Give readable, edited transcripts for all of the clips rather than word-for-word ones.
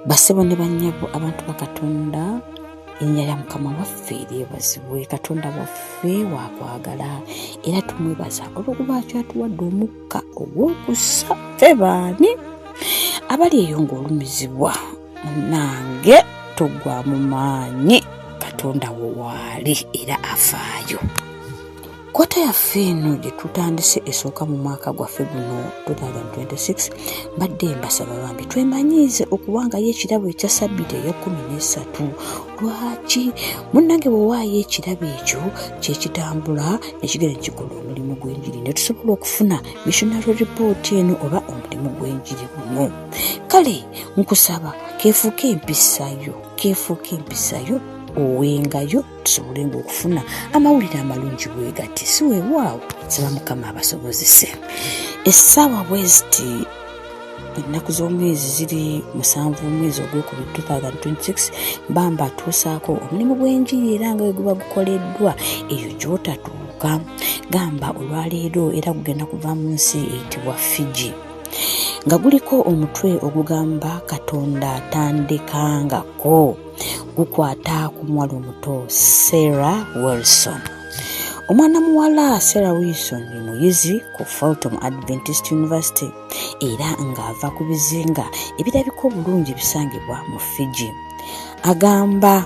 Basebo ne bannyabo abantu bakatonda, erinnya lya Mukama waffe eryebazibwe. Katonda waffe waakwagala era tumwebaza olw'okuba kyatuwadde omukka ogw'okussa ffe baani abali eyo ng'olumizibwa. Munnange togwa mu maanyi, Katonda wo waali era afaayo. Kwota yaffe eno gye tutandise esooka mu mwaka gwaffe guno 2026, mbadde mbasaba bambi twemanyiize okuwangayo ekirabo ekya Ssabbiiti eya 13. Lwaki? Munnange bw'owaayo ekirabo ekyo kyekitambula nekigenda nekikola omulimu gw'enjiri ne tusobola okufuna missionary report eno oba omulimu gw'enjiri guno. Kale nkusaba keefuuke empisayo owengayo tusobole okufuna amawulire amalungi bwe gati. Si weewaawo, saba Mukama abasobozese. Essaawa bweziti ennaku z'omwezi ziri 7 omwezi ogwokubiri 2026, bamba atuusaako omulimu gw'enjiri era nga we guba gukoleddwa eyo gy'otatuuka. Gamba olwaleero era gugenda kuva mu nsi eyitibwa Fiji, nga guliko omutwe ogugamba Katonda atandikangako, gukwata ku muwala omuto Sarah Wilson. Omwana muwala Sarah Wilson ni muyizi ku Fulton Adventist University era ng'ava ku bizinga ebirabika obulungi bisangibwa mu Fiji. Agamba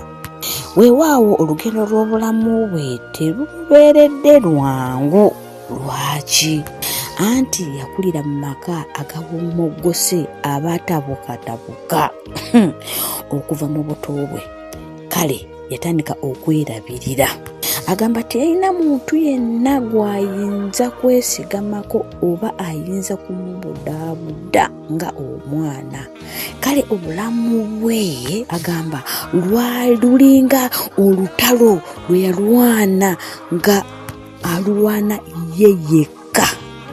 weewaawo olugendo lw'obulamu bwe terubeeredde lwangu. Lwaki? Anti yakulira mu maka agawummogose abatabukatabuka okuva mu buto bwe. Kale yatandika okwerabirira. Agamba teyalina muntu yenna gw'ayinza kwesigamako oba ayinza kumubudaabuda nga omwana. Kale obulamu bwe agamba lulinga olutalo lwe yalwana nga alulwana ye yekka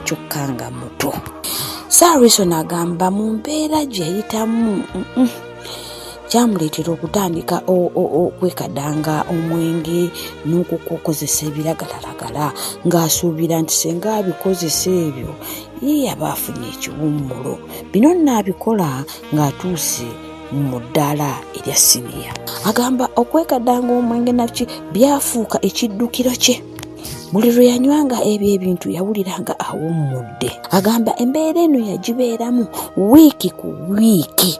kyokka nga muto. Sarah Wilson agamba mu mbeera gye yayitamu kyamuleetera okutandika okwekadanga omwenge n'okukozesa ebiragalalagala ng'asuubira nti senga abikozesa ebyo ye aba afunye ekiwummulo. Bino nnaabikola ng'atuuse mu ddaala erya siniya. Agamba okwekadanga omwenge naki byafuuka ekiddukiro kye. Buli lwe yanywanga ebyo ebintu yawuliranga awummudde. Agamba embeera eno yagibeeramu wiiki ku wiiki.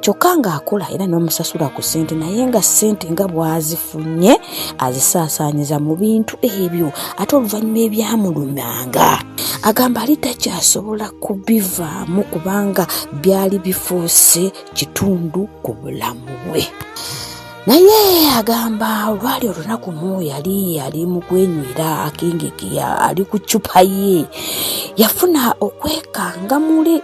Kyokka ng'akola era n'omusasula ku ssente, naye nga ssente nga bw'azifunye azisaasaanyiza mu bintu ebyo ate oluvannyuma ebyamulumanga. Agamba ali takyasobola kubivaamu kubanga byali bifuuse kitundu ku bulamu bwe. Naye agamba olwali olunaku mu yali mu kwenywera akengekeya ali ku ccupa ye, yafuna okwekanga muli.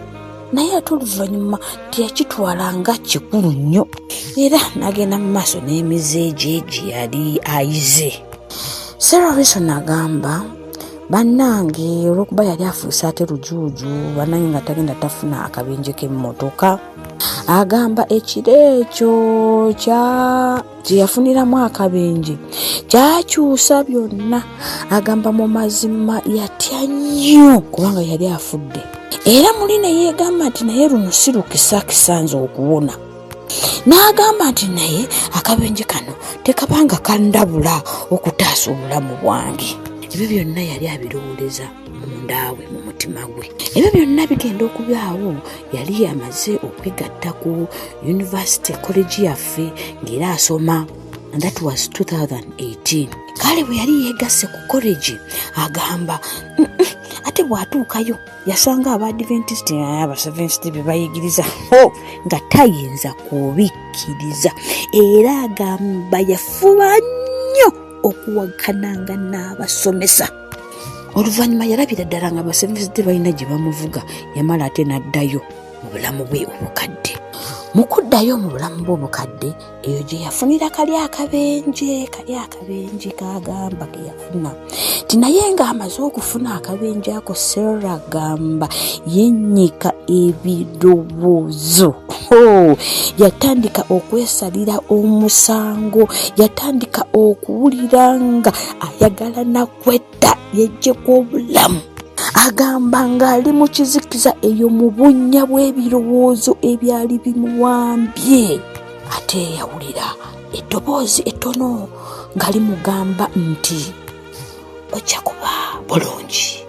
Naye ate oluvannyuma teyakitwalanga kikulu nnyo era n'agenda mu maaso n'emize gye yali ayize. Sarah Wilson agamba bannange olw'okuba yali afuuse ate lujuuju, bannange nga tagenda tafuna akabenje k'emmotoka. Agamba ekiro ekyo kye yafuniramu akabenje kyakyusa byonna. Agamba mu mazima yatya nnyo kubanga yali afudde. Era muli naye yegamba nti naye luno si lukisa kisanze okuwona. N'agamba nti naye akabenje kano tekabanga kandabula okutaasa obulamu bwange. Ebyo byonna yali abirowooleza mundaawe mu mutima gwe. Ebyo byonna bigenda okubyawo yali amaze okwegatta ku University College yaffe ng'era asoma, and that was 2018. Kale bwe yali yeegasse ku college agamba ate bw'atuukayo yasanga Abadventist Abaseventh bye bayigiriza nga tayinza kubikkiriza, era agamba yafuba nnyo okuwakananga n'abasomesa. Oluvannyuma yalabira ddala nga Abaseventh balina gye bamuvuga, yamala ate n'addayo mu bulamu bwe obukadde. Mu kuddayo mu bulamu bwe obukadde eyo gye yafunira kali akabenje kagamba ke yafuna. Ti naye ng'amaze okufuna akabenje ako, Sarah agamba yennyika ebirowoozo. Yatandika okwesalira omusango, yatandika okuwulira nga ayagala nakwetta yejjeko obulamu. agamba ng'ali mu kizikiza eyo mu bunnya bw'ebirowoozo ebyali bimuwambye ate yawulira eddoboozi ettono nga limugamba nti ojja kuba bulungi,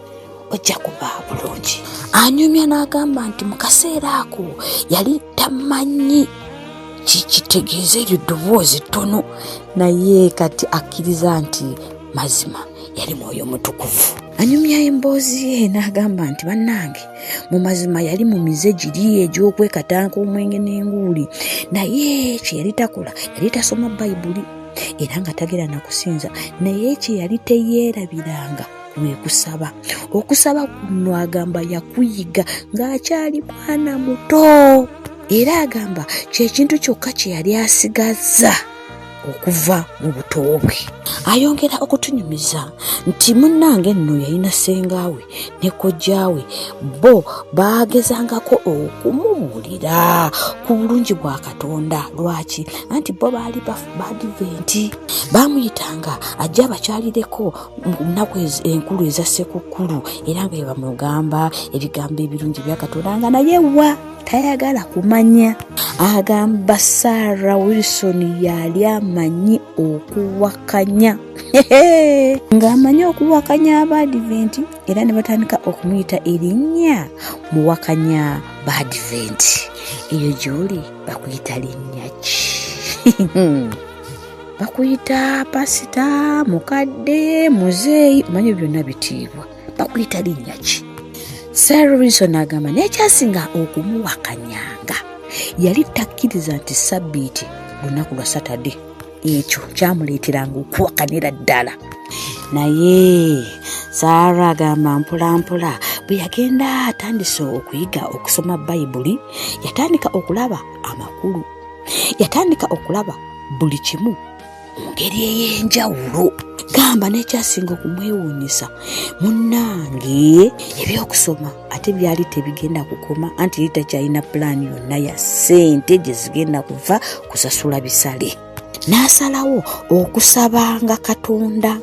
ojja kuba bulungi. Anyumya n'agamba nti mu kaseera ako yali tamanyi kitegeeza eryo ddoboozi ttono, naye kati akkiriza nti mazima yali Mwoyo Mutukuvu. Anyumya emboozi ye n'agamba nti bannange mu mazima yali mu mize giri egy'okwekatanka omwenge n'enguuli, naye kye yali takola yali tasoma Bayibuli era nga tagera na kusinza, naye kye yali teyeerabiranga kwe kusaba. Okusaba kuno agamba yakuyiga ng'akyali mwana muto, era agamba kye kintu kyokka kye yali asigazza okuva mu buto bwe. Ayongera okutunyumiza nti munnange nno yalina ssengawe ne kojjaawe, bo baagezangako okumubuulira ku bulungi bwa Katonda. Lwaki? Anti bo baali Badiventi, baamuyitanga ajja abakyalireko mu nnaku enkulu eza Ssekukkulu, era nga bamugamba ebigambo ebirungi bya Katonda nga naye wa tayagala kumanya. Agamba Sarah Wilson yali amanyi okuwakanya ng'amanyi okuwakanya Abadiventi, era ne batandika okumuyita erinnya Muwakanya Badiventi. Eyo gy'oli bakuyita linnya ki? Bakuyita pasita, mukadde, muzeeyi, omanyi byonna bitiibwa, bakuyita linnya ki? Sarah Wilson agamba n'ekyasinga okumuwakanyanga yali takkiriza nti Sabbiiti lunaku lwa Satade, ekyo kyamuleeteranga okuwakanira ddala. Naye Sarah agamba mpolampola bwe yagenda atandise okuyiga okusoma Bayibuli, yatandika okulaba amakulu, yatandika okulaba buli kimu mu ngeri ey'enjawulo. Gamba n'ekyasinga okumwewuunyisa munnange ebyokusoma ate byali tebigenda kukoma, anti yali takyalina pulaani yonna ya ssente gye zigenda kuva kusasula bisale. N'asalawo okusabanga Katonda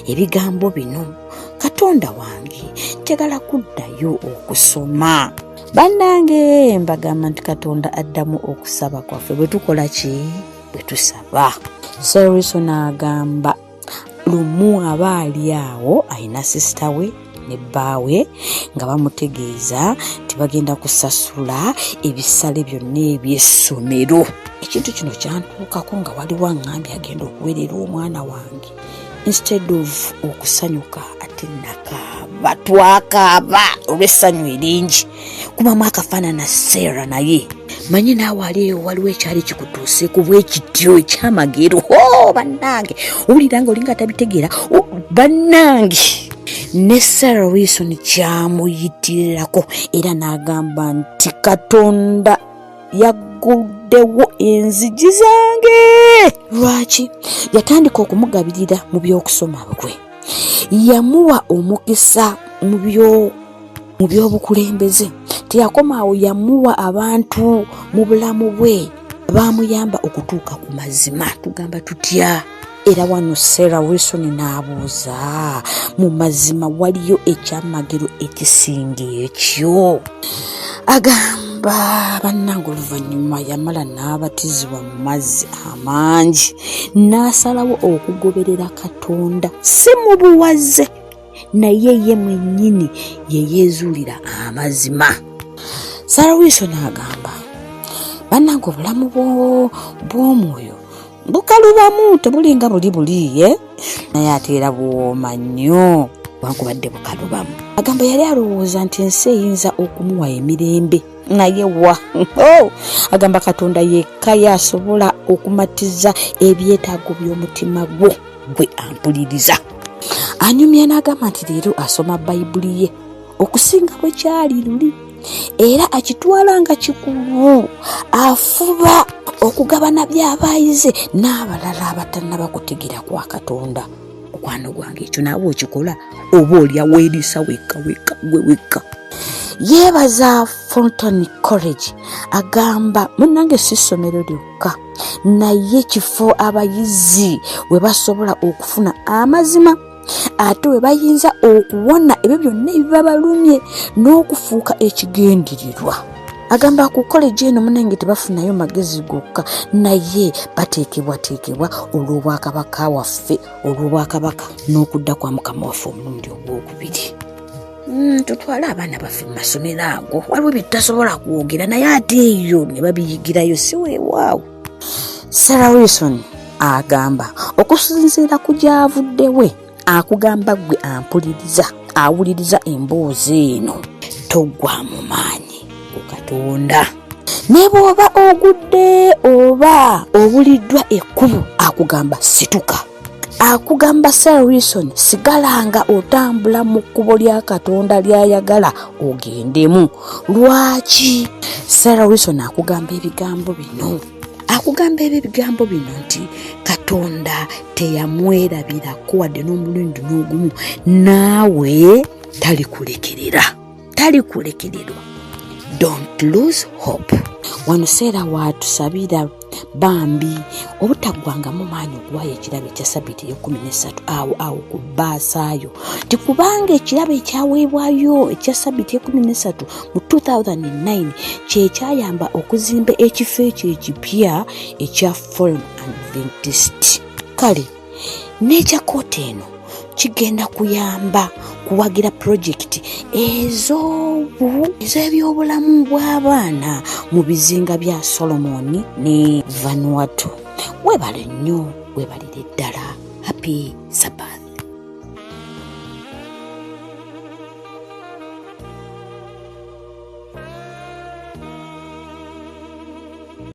ebigambo bino: Katonda wange njagala kuddayo okusoma. Bannange mbagamba nti Katonda addamu okusaba kwaffe bwe tukola ki? Bwe tusaba. Sarah Wilson agamba lumu aba ali awo ayina sisita we ne bbaawe nga bamutegeeza nti bagenda kusasula ebisale byonna eby'essomero. Ekintu kino kyantuukako nga waliwo aŋŋambye agenda okuweerera omwana wange. Instead of okusanyuka ate nakaaba, twakaaba olw'essanyu eringi. Kubamu akafaanana Sarah naye. Manyi naawe aliyo waliwo ekyali kikutuuseeko bwe kityo ekyamagero. Bannange owulira nga olinga tabitegeera. Bannange ne Sarah Wilson kyamuyitirirako era n'agamba nti Katonda yagguddewo enzigi zange. Lwaki? Yatandika okumugabirira mu by'okusoma kwe, yamuwa omukisa mu by'obukulembeze, teyakomaawo yamuwa abantu mu bulamu bwe baamuyamba okutuuka ku mazima. Tugamba tutya? Era wano Sarah Wilson n'abuuza, mu mazima waliyo ekyamagero ekisinga ekyo? Agamba bannange oluvannyuma yamala n'abatizibwa mu mazzi amangi, n'asalawo okugoberera Katonda si mu buwaze, naye ye mwennyini ye yeezuulira amazima. Sarah Wilson agamba bannange obulamu bw'omwoyo bukalubamu, tebulinga buli naye ate era bwoma nnyo wankubadde bukalubamu. Agamba yali alowooza nti ensi eyinza okumuwa emirembe, naye wa agamba Katonda yekka yasobola okumatiza ebyetaago by'omutima gwe ampuliriza. Anyumya n'agamba nti leero asoma Bayibuli ye okusinga bwe kyali luli, era akitwala nga kikulu, afuba okugabana by'abayize n'abalala abatannaba kutegeera kwa Katonda. Mukwano gwange ekyo naawe okikola oba oli aweerisa wekka. Yeebaza Fountain College agamba munnange si ssomero lyokka, naye kifo abayizi we basobola okufuna amazima ate we bayinza okuwona ebyo byonna ebibabalumye n'okufuuka ekigenderirwa. Agamba ku college eno munange tebafunayo magezi gokka naye bateekebwateekebwa olw'obwakabaka waffe olw'obwakabaka n'okudda kwa mukama waffe omulundi ogwokubiri. Tutwale abaana baffe mu masomero ago, waliwo bye tutasobola kwogera naye ate eyo ne babiyigirayo si weewaawo. Sarah Wilson agamba okusinziira ku gy'avudde we akugamba gwe awuliriza emboozi eno toggwa mu maanyi ku Katonda. Ne bw'oba ogudde oba obuliddwa ekkubo akugamba situka. Akugamba Sarah Wilson sigalanga otambula mu kkubo lya Katonda ly'ayagala ogendemu. Lwaki? Sarah Wilson akugamba ebigambo bino. Akugamba ebigambo bino nti Katonda teyamwerabirako wadde n'omulundi n'ogumu, naawe talikulekererwa. Don't lose hope. Wano Sarah waatusabira bambi obutaggwangamu maanyi okuwaayo ekirabo ekya Ssabbiiti ey'e13 awo ku baasaayo tikubanga ekirabo ekyaweebwayo ekya Ssabbiiti ey'e13 mu 2009 kyekyayamba okuzimba ekifo ekyo ekipya ekya Foreign Adventist. Kale n'ekya kooti eno kigenda kuyamba kuwagira pulojekiti ez'ebyobulamu bw'abaana mu bizinga bya Solomon ne Vanuatu. Weebale nnyo, weebalire ddala. Happy Sabbath.